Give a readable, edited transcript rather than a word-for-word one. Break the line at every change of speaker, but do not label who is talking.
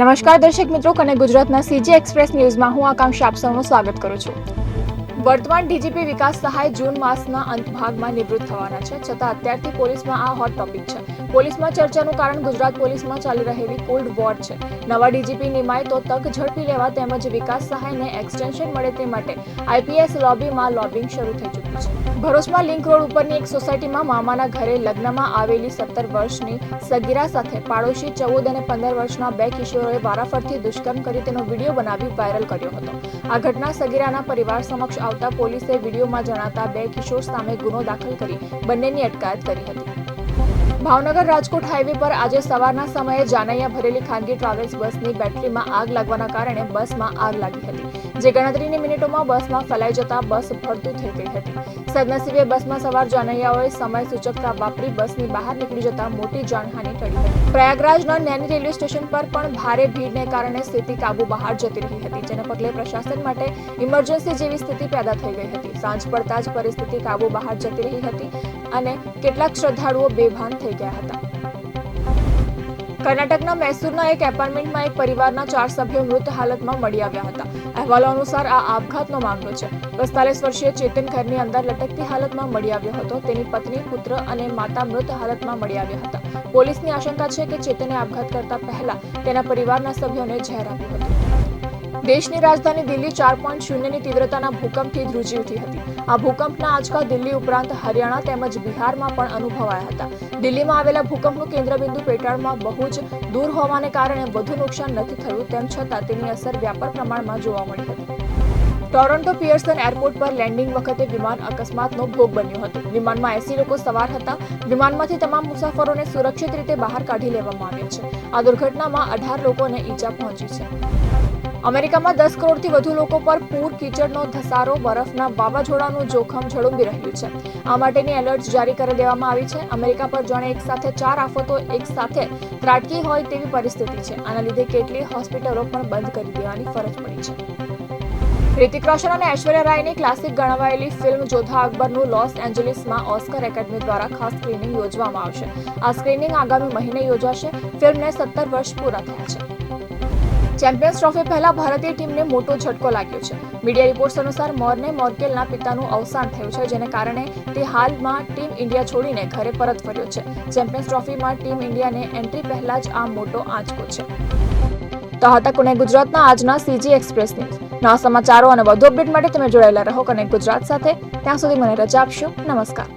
નમસ્કાર દર્શક મિત્રો, કનેક્ટ ગુજરાતના સીજી એક્સપ્રેસ ન્યૂઝમાં હું આકાંક્ષા આપ સૌનું સ્વાગત કરું છું. વર્તમાન ડીજીપી વિકાસ સહાય જૂન માસના અંત ભાગમાં નિવૃત્ત થવાના છે, છતાં અત્યારથી પોલીસમાં આ હોટ ટોપિક છે. પોલીસમાં ચર્ચાનું કારણ ગુજરાત પોલીસમાં ચાલી રહેલી કોલ્ડ વોર છે. નવા ડીજીપી નિમાય તો તક ઝડપી લેવા તેમજ વિકાસ સહાયને એક્સટેન્શન મળે તે માટે આઈપીએસ લોબીમાં લોબિંગ શરૂ થઈ ચૂક્યું છે. ભરૂચમાં લિંક રોડ ઉપરની એક સોસાયટીમાં મામાના ઘરે લગ્નમાં આવેલી 17 વર્ષની સગીરા સાથે પાડોશી 14 અને 15 વર્ષના બે કિશોરોએ વારાફરતી દુષ્કર્મ કરી તેનો વિડીયો બનાવી વાયરલ કર્યો હતો. આ ઘટના સગીરાના પરિવાર સમક્ષ આવતા પોલીસે વિડીયોમાં જણાતા બે કિશોર સામે ગુનો દાખલ કરી બંનેની અટકાયત કરી હતી. ભાવનગર રાજકોટ હાઈવે પર આજે સવારના સમયે જાનૈયા ભરેલી ખાનગી ટ્રાવેલ્સ બસની બેટરીમાં આગ લાગવાના કારણે બસમાં આગ લાગી હતી, જે ગણતરીની મિનિટોમાં બસમાં ફેલાઈ જતા બસ ભડતું થઈ ગઈ હતી. સદનસીબે બસમાં સવાર જાનૈયાઓએ સમય સૂચકતા વાપરી બસની બહાર નીકળી જતા મોટી જાનહાનિ ટળી હતી. પ્રયાગરાજના નૈની રેલવે સ્ટેશન પર પણ ભારે ભીડને કારણે સ્થિતિ કાબુ બહાર જતી રહી હતી, જેને પગલે પ્રશાસન માટે ઇમરજન્સી જેવી સ્થિતિ પેદા થઈ ગઈ હતી. સાંજ પડતા જ પરિસ્થિતિ કાબુ બહાર જતી રહી હતી અને કેટલાક શ્રદ્ધાળુઓ બેભાન થઈ ગયા હતા. કર્ણાટકના મૈસૂરના એક એપાર્ટમેન્ટમાં એક પરિવારના 4 સભ્યો મૃત હાલતમાં મળી આવ્યા હતા. અહેવાલો અનુસાર આ આપઘાતનો મામલો છે. 45 વર્ષીય ચેતન ઘરની અંદર લટકતી હાલતમાં મળી આવ્યો હતો. તેની પત્ની, પુત્ર અને માતા મૃત હાલતમાં મળી આવ્યા હતા. પોલીસની આશંકા છે કે ચેતને આપઘાત કરતા પહેલા તેના પરિવારના સભ્યોને ઝેર આપ્યું હતું. દેશની રાજધાની દિલ્હી 4.0ની તીવ્રતાના ભૂકંપથી ધ્રુજી ઉઠી હતી. આ ભૂકંપના આંચકા દિલ્હી ઉપરાંત હરિયાણા તેમજ બિહારમાં પણ અનુભવાયા હતા. દિલ્હીમાં આવેલા ભૂકંપનું કેન્દ્રબિંદુ પેટાળમાં બહુ જ દૂર હોવાને કારણે વધુ નુકસાન નથી થયું, તેમ છતાં તેની અસર વ્યાપક પ્રમાણમાં જોવા મળી હતી. ટોરોન્ટો પિયર્સન એરપોર્ટ પર લેન્ડિંગ વખતે વિમાન અકસ્માતનો ભોગ બન્યું હતું. વિમાનમાં 80 લોકો સવાર હતા. વિમાનમાંથી તમામ મુસાફરોને સુરક્ષિત રીતે બહાર કાઢી લેવામાં આવ્યા છે. આ દુર્ઘટનામાં 18 લોકોને ઈજા પહોંચી છે. અમેરિકામાં 10 કરોડથી વધુ લોકો પર પૂર, કીચડનો ધસારો, બરફના વાવાઝોડાનું જોખમ ઝળુંબી રહ્યું છે. આ માટેની એલર્ટ જારી કરી દેવામાં આવી છે. અમેરિકા પર જાણે એક સાથે 4 આફતો એક સાથે ત્રાટકી હોય તેવી પરિસ્થિતિ છે. આના લીધે કેટલીય હોસ્પિટલો પણ બંધ કરી દેવાની ફરજ પડી છે. રિતિક રોશન અને ઐશ્વર્યા રાયની ક્લાસિક ગણાવાયેલી ફિલ્મ જોધા અકબરનું લોસ એન્જલિસમાં ઓસ્કર એકેડમી દ્વારા ખાસ સ્ક્રીનિંગ યોજવામાં આવશે. આ સ્ક્રીનિંગ આગામી મહિને યોજાશે. ફિલ્મને 17 વર્ષ પૂરા થયા છે. ચેમ્પિયન્સ ટ્રોફી પહેલા ભારતીય ટીમને મોટો ઝટકો લાગ્યો છે. મીડિયા રિપોર્ટ્સ અનુસાર મોર્ને મોર્કેલના પિતાનું અવસાન થયું છે, જેને કારણે તે હાલમાં ટીમ ઇન્ડિયા છોડીને ઘરે પરત ફર્યો છે. ચેમ્પિયન્સ ટ્રોફીમાં ટીમ ઇન્ડિયાને એન્ટ્રી પહેલા જ આ મોટો આંચકો છે. તો હતા કનેક્ટ ગુજરાતના આજના સીજી એક્સપ્રેસ ન્યૂઝ. નવા સમાચારો અને વધુ અપડેટ માટે તમે જોડાયેલા રહો કનેક્ટ ગુજરાત સાથે. ત્યાં સુધી મને રજા આપશો. નમસ્કાર.